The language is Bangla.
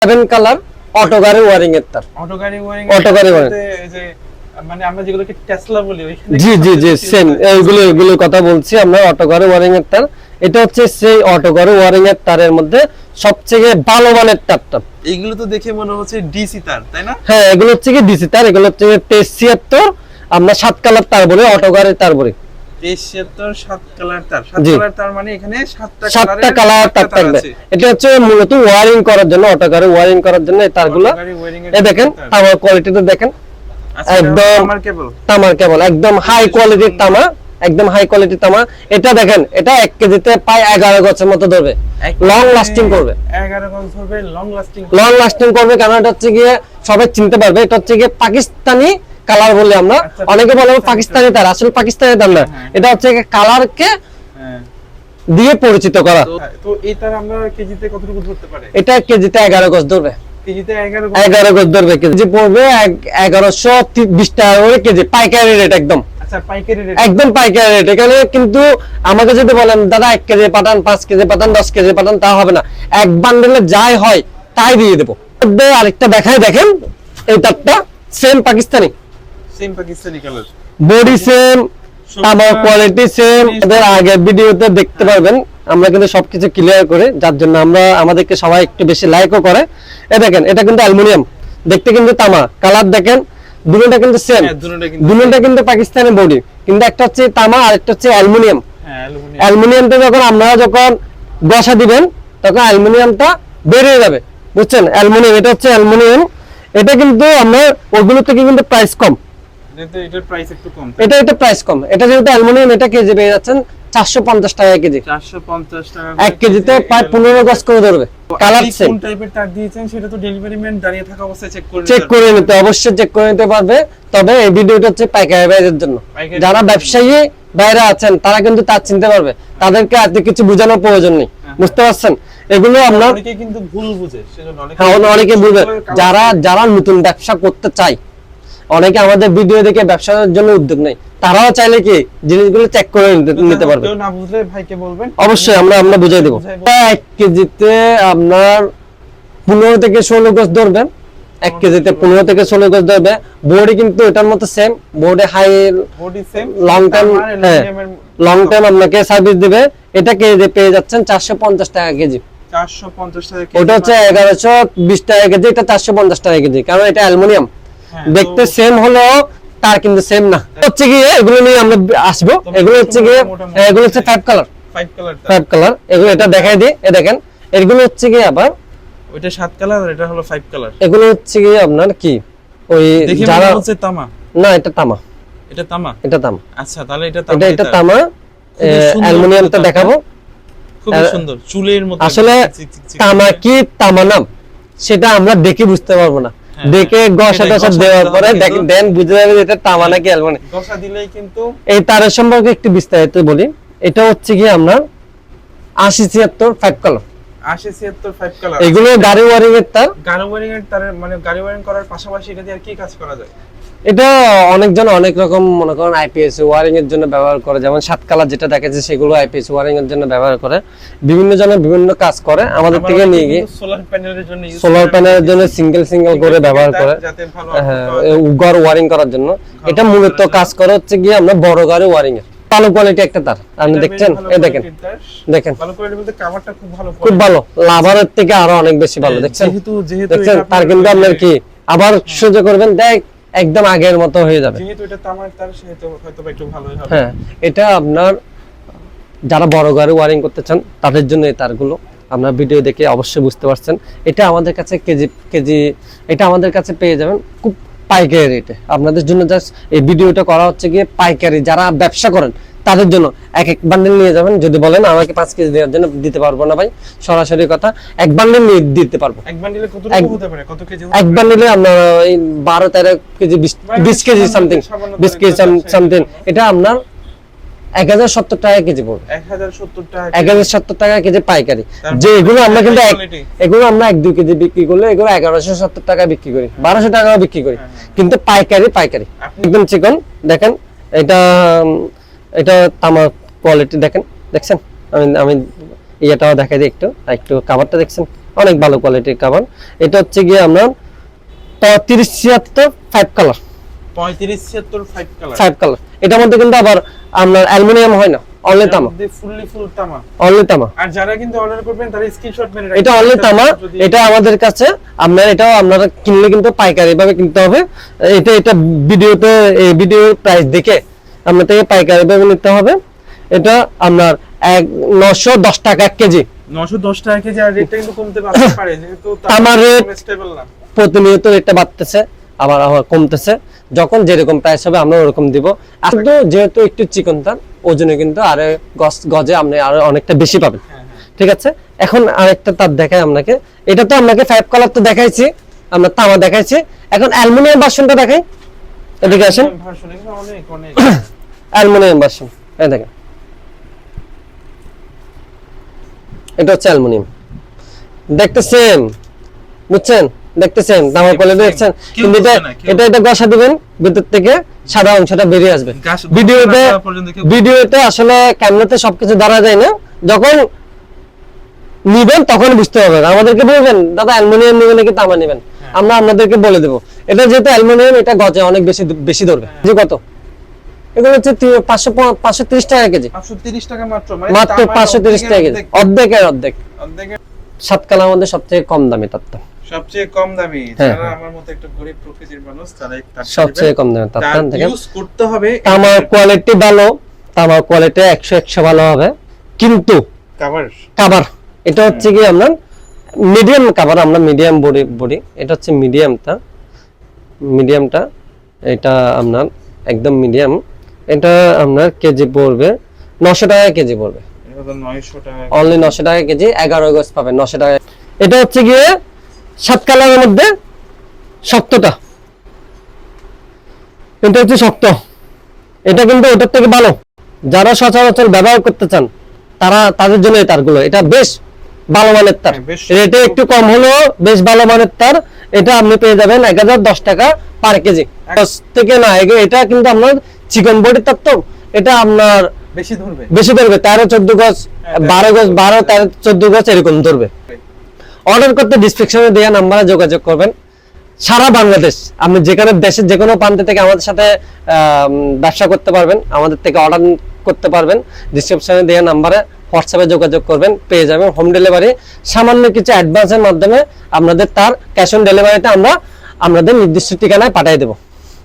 7 কালার অটো গাড়ি ওয়ারিং এর তার। অটো গাড়ি ওয়ারিং যে মানে আমরা যেগুলোকে টেসলা বলি ওইখানে জি জি জি সেম এইগুলো কথা বলছি আমরা অটো গাড়ি ওয়ারিং এর তার। এটা হচ্ছে সেই অটো গাড়ি ওয়ারিং এর তারের মধ্যে সবচেয়ে ভালো মানের তারটা। এইগুলো তো দেখে মনে হচ্ছে ডিসি তার, তাই না? হ্যাঁ, এগুলো হচ্ছে কি ডিসি তার, এগুলো হচ্ছে 2376 আমরা 7 কালার তার বলি, অটো গাড়ির তার বলি। 2376 7 কালার তার, 7 কালার তার মানে এখানে 7টা কালার তার থাকবে। এটা হচ্ছে মূলত ওয়ারিং করার জন্য, অটো গাড়ি ওয়ারিং করার জন্য এই তারগুলো। এই দেখেন তামার কোয়ালিটিটা দেখেন, একদম তামার কেবল, একদম হাই কোয়ালিটির তামা, একদম হাই কোয়ালিটির তামা। এটা দেখেন, এটা 1 কেজিতে প্রায় 11 গছের মতো ধরবে, লং লাস্টিং করবে। 11 গজ ধরবে, লং লাস্টিং করবে। কারণ এটা হচ্ছে গিয়ে সবাই চিনতে পারবে, এটা হচ্ছে গিয়ে পাকিস্তানি কালার বলে আমরা, অনেকে বলে পাকিস্তানি তার, আসলে পাকিস্তানি তার না, এটা হচ্ছে কালারকে দিয়ে পরিচিত করা। তো এই তার আমরা কেজিতে কতটুকু ধরতে পারে? এটা কেজিতে 11 গজ ধরবে, কেজিতে 11 গজ ধরবে। কেজি পড়বে 1120 টাকা করে কেজি, পাইকারি রেট একদম। আচ্ছা, পাইকারি রেট, একদম পাইকারি রেট। এখানে কিন্তু আমাকে যদি বলেন দাদা 1 কেজি পাঠান, 5 কেজি পাঠান, 10 কেজি পাঠান, তা হবে না। এক বান্ডেলে যাই হয় তাই দিয়ে দেবো। আরেকটা দেখাই, দেখেন এই তারটা same Pakistani colour, body same, তামার কোয়ালিটি সেম। এদের আগের ভিডিওতে দেখতে পারবেন, আমরা কিন্তু সবকিছু ক্লিয়ার করে, যার জন্য আমরা আমাদেরকে সবাই একটু বেশি লাইকও করে। এই দেখেন, এটা কিন্তু অ্যালুমিনিয়াম, দেখতে কিন্তু তামা, কালার দেখেন দুটোটা কিন্তু সেম, দুটোটা কিন্তু পাকিস্তানি বডি, কিন্তু একটা হচ্ছে তামা আর একটা হচ্ছে অ্যালুমিনিয়াম। অ্যালুমিনিয়ামটা যখন আপনারা যখন বসা দিবেন তখন অ্যালুমিনিয়ামটা বেরিয়ে যাবে, বুঝছেন? অ্যালুমিনিয়াম, এটা হচ্ছে অ্যালুমিনিয়াম। এটা কিন্তু আমরা ওগুলো থেকে কিন্তু প্রাইস কম, এটার প্রাইস একটু কম। এটা প্রাইস কম। এটা যেহেতু অ্যালুমিনিয়াম, এটা কেজি পেয়ে যাচ্ছেন 450 টাকা কেজি। 450 টাকা 1 কেজিতে প্রায় 15 গজ করে ধরবে। Colour same. কোন টাইপের তার দিয়েছেন সেটা তো ডেলিভারি ম্যান দাঁড়িয়ে থাকা অবস্থায় চেক করে নিতে, অবশ্যই চেক করে নিতে পারবে। তবে এই ভিডিওটা হচ্ছে পাইকারি ভাইদের জন্য, যারা ব্যবসায়ী ভাইরা আছেন তারা কিন্তু তার চিনতে পারবে, তাদেরকে আর কিছু বোঝানোর প্রয়োজন নেই, বুঝতে পারছেন? এগুলো আমরা অনেকে কিন্তু ভুল বুঝে, সেজন্য অনেকে বুঝে, যারা নতুন ব্যবসা করতে চায়, অনেকে আমাদের ভিডিও দেখে ব্যবসার জন্য উদ্যোগ নেয়, তারাও চাইলে কি জিনিসগুলো চেক করে নিতে পারবে। কেউ না বুঝলে ভাইকে বলবেন, অবশ্যই আমরা বুঝাই দেব। 1 কেজিতে আপনার 15 থেকে 16 গজ ধরবেন, 1 কেজিতে 15 থেকে 16 গজ ধরবে। বডি কিন্তু এটার মতো same, body high, body same, long time আপনাকে সার্ভিস দিবে। এটা কেজি পেয়ে যাচ্ছেন 450 টাকা কেজি। 450 টাকা কেজি, ওটা হচ্ছে 1120 টাকা কেজি, এটা 450 টাকা কেজি। কারণ এটা অ্যালুমিনিয়াম, দেখতে সেম হলেও তার কিন্তু সেম না। হচ্ছে কি এগুলো নিয়ে আমরা আসবো। এগুলো হচ্ছে কি, এগুলো হচ্ছে 5 কালার। এগুলো এটা দেখাই দিই, এই দেখেন এগুলো হচ্ছে কি আবার ওইটা 7 কালার, এটা হলো 5 কালার। এগুলো হচ্ছে কি আপনার কি ওই যারা হচ্ছে তামা, না এটা তামা, এটা তামা। আচ্ছা, তাহলে এটা তামা। অ্যালুমিনিয়ামটা দেখাবো, খুব সুন্দর চুলের মতো। আসলে তামা কি তামা নাম সেটা আমরা দেখে বুঝতে পারবো না, দেখে ঘষা দেওয়ার পরে দেন বুঝতে যাবে এটা তামা নাকি অ্যালুমিনিয়াম। ঘষা দিলেই কিন্তু। এই তারের সম্পর্কে একটু বিস্তারিত বলি। এটা হচ্ছে কি আমরা 8076 5 কালার, 8076 5 কালার। এগুলো গাড়ি ওয়ারিং এর তার। গাড়ি ওয়ারিং এর তারের মানে গাড়ি ওয়ারিং করার পাশাপাশি এটা দিয়ে আর কি কাজ করা যায়? এটা অনেকজন অনেক রকম মনে করেন আইপিএস ওয়ারিং এর জন্য ব্যবহার করে, যেমন 7 কালার যেটা দেখেছে সেগুলো আইপিএস ওয়ারিং এর জন্য ব্যবহার করে। বিভিন্ন জনের বিভিন্ন কাজ করে, আমাদের থেকে নিয়ে গিয়ে সোলার প্যানেলের জন্য সিঙ্গেল করে ব্যবহার করে, হ্যাঁ ঘর ওয়ারিং করার জন্য। এটা মূলত কাজ করে হচ্ছে গিয়ে আমরা বড় গাড়ি ওয়ারিং এর। ভালো কোয়ালিটি একটা তার, আপনি দেখছেন, এই দেখেন ভালো কোয়ালিটি বলতে কভারটা খুব ভালো, লাভারের থেকে আরো অনেক বেশি ভালো। দেখছেন তার কিন্তু আপনার কি আবার সোজা করবেন দেখ একদম আগের মতো হয়ে যাবে। যেহেতু এটা তামার তার সেহেতু হয়তো একটু ভালোই হবে। হ্যাঁ, এটা আপনার যারা বড় গাড়ি ওয়ারিং করতে চান তাদের জন্য এই তারগুলো। আপনার ভিডিও দেখে অবশ্যই বুঝতে পারছেন। এটা আমাদের কাছে কেজি এটা আমাদের কাছে পেয়ে যাবেন খুব পাইকারি রেটে। আপনাদের জন্য জাস্ট এই ভিডিওটা করা হচ্ছে গিয়ে পাইকারি, যারা ব্যবসা করেন তাদের জন্য এক বান্ডেল নিয়ে যাবেন। যদি বলেন আমাকে 5 কেজি দেওয়ার জন্য, দিতে পারবো না ভাই, সরাসরি কথা, এক বান্ডেল নিয়ে দিতে পারবো। এক বান্ডেলে কতটুকু হতে পারে, কত কেজি? এক বান্ডেলে আপনার এই 12-13 KG, 20 KG something, 20 KG something. এটা আপনার 1070 টাকা কেজি পড়বে। 1070 টাকা কেজি পাইকারি। যে এগুলো আমরা কিন্তু এগুলো আমরা 1-2 কেজি বিক্রি করলে এগুলো 1170 টাকা বিক্রি করি, 1200 টাকাও বিক্রি করি, কিন্তু পাইকারি একদম চিকন। দেখেন এটা তামার কোয়ালিটি দেখেন, দেখছেন? আমি ইয়েটাও দেখাই দিই একটু কাভারটা দেখছেন অনেক ভালো কোয়ালিটির কামান। এটা হচ্ছে গিয়ে আপনার 3576 5 কালার, 3576 5 কালার, 5 কালার। এটার মধ্যে কিন্তু আবার আপনার অ্যালুমিনিয়াম হয় না, অনলি তামা, ফুললি ফুল তামা, অনলি তামা। আর যারা কিন্তু অর্ডার করবেন তারা স্ক্রিনশট মেরে রাখবেন, এটা অনলি তামা। এটা আমাদের কাছে আপনার, এটাও আপনারা কিনলে কিন্তু পাইকারি ভাবে কিনতে হবে। এটা ভিডিওতে, এই ভিডিওর প্রাইস দেখে আপনার থেকে পাইকারি ভাবে নিতে হবে। এটা আপনার 910 টাকা 1 কেজি, 910 টাকা কেজি। আর রেটটা কিন্তু কমতে পারে, যেহেতু আমার রেট স্টেবল না, প্রতিনিয়ত রেটটা বাড়তেছে আবার কমতেছে। যখন যেরকম প্রাইস হবে আমরা ওরকম দিব। আর তো যেহেতু একটু চিকন তার, ওজনে কিন্তু আরে গজে আপনি আরো অনেকটা বেশি পাবেন। ঠিক আছে, এখন আরেকটা তার দেখাই আপনাকে। এটা তো আপনাকে 5 কালার তো দেখাইছি, আমরা তামা দেখাইছি। এখন অ্যালুমিনিয়াম ভার্সনটা দেখাই, এদিকে আসেন। ভার্সন এগুলো অনেক অনেক অ্যালুমিনিয়াম ভার্সন, এই দেখেন, এটা হচ্ছে অ্যালুমিনিয়াম। দেখতেছেন, বুঝছেন, দেখতেছেন তামার কোয়ালিটি দেখছেন। কিন্তু এটা ঘষা দিবেন, ভিতর থেকে সাদা অংশটা বেরিয়ে আসবে। ভিডিওতে আসলে ক্যামেরাতে সবকিছু ধরা যায় না, যখন নিবেন তখন বুঝতে হবে। আমাদেরকে বলবেন দাদা অ্যালুমিনিয়াম নেবেন নাকি তামা নেবেন, আমরা আপনাদেরকে বলে দেবো। এটা যেহেতু অ্যালুমিনিয়াম, এটা গজে অনেক বেশি ধরবে। যে কত এগুলো হচ্ছে 530 টাকা কেজি, 530 টাকা মাত্র, মাত্র 530 টাকা কেজি, অর্ধেকের অর্ধেক। 7 কালার মধ্যে সবচেয়ে কম দামি তারটা, সবচেয়ে কম দামি। যারা আমার মতো একটা গরিব প্রকৃতির মানুষ, তারা একটা সবচেয়ে কম দামি তারটা দেখেন। ইউজ করতে হবে। তামার কোয়ালিটি ভালো, তামার কোয়ালিটি 100 ভালো হবে, কিন্তু কভার এটা হচ্ছে কি আপনার মিডিয়াম কভার, আমরা মিডিয়াম বডি। এটা হচ্ছে মিডিয়ামটা, এটা আপনার একদম মিডিয়াম। এটা আপনার কেজি পড়বে 900 টাকা কেজি পড়বে, এটা তো 900 টাকা, অনলি 900 টাকা কেজি, 11 গজ পাবেন 900 টাকা। এটা হচ্ছে গিয়ে 7 কালারের মধ্যে শক্তটা, এটা হচ্ছে শক্ত। এটা কিন্তু ওটার থেকে ভালো। যারা সচরাচর ব্যবহার করতে চান তাদের জন্য এই তারগুলো, এটা বেশ ভালো মানের তার, রেটে একটু কম হলেও বেশ ভালো মানের তার। এটা আপনি পেয়ে যাবেন 1010 টাকা পার কেজি থেকে। না, এটা কিন্তু আপনার চিকন বডি তার, তো এটা আপনার বেশি ধরবে 13-14 গজ, 12 গজ, 12-13-14 গজ এরকম ধরবে। অর্ডার করতে ডেসক্রিপশনে দেওয়া নাম্বারে যোগাযোগ করবেন। সারা বাংলাদেশ আপনি যেখানে দেশের যে কোনো প্রান্ত থেকে আমাদের সাথে ব্যবসা করতে পারবেন, আমাদের থেকে অর্ডার করতে পারবেন। ডেসক্রিপশনে দেওয়া নাম্বারে হোয়াটসঅ্যাপে যোগাযোগ করবেন, পেয়ে যাবেন হোম ডেলিভারি। সামান্য কিছু অ্যাডভান্সের মাধ্যমে আপনাদের তার ক্যাশ অন ডেলিভারিতে আমরা আপনাদের নির্দিষ্ট ঠিকানায় পাঠিয়ে দেবো।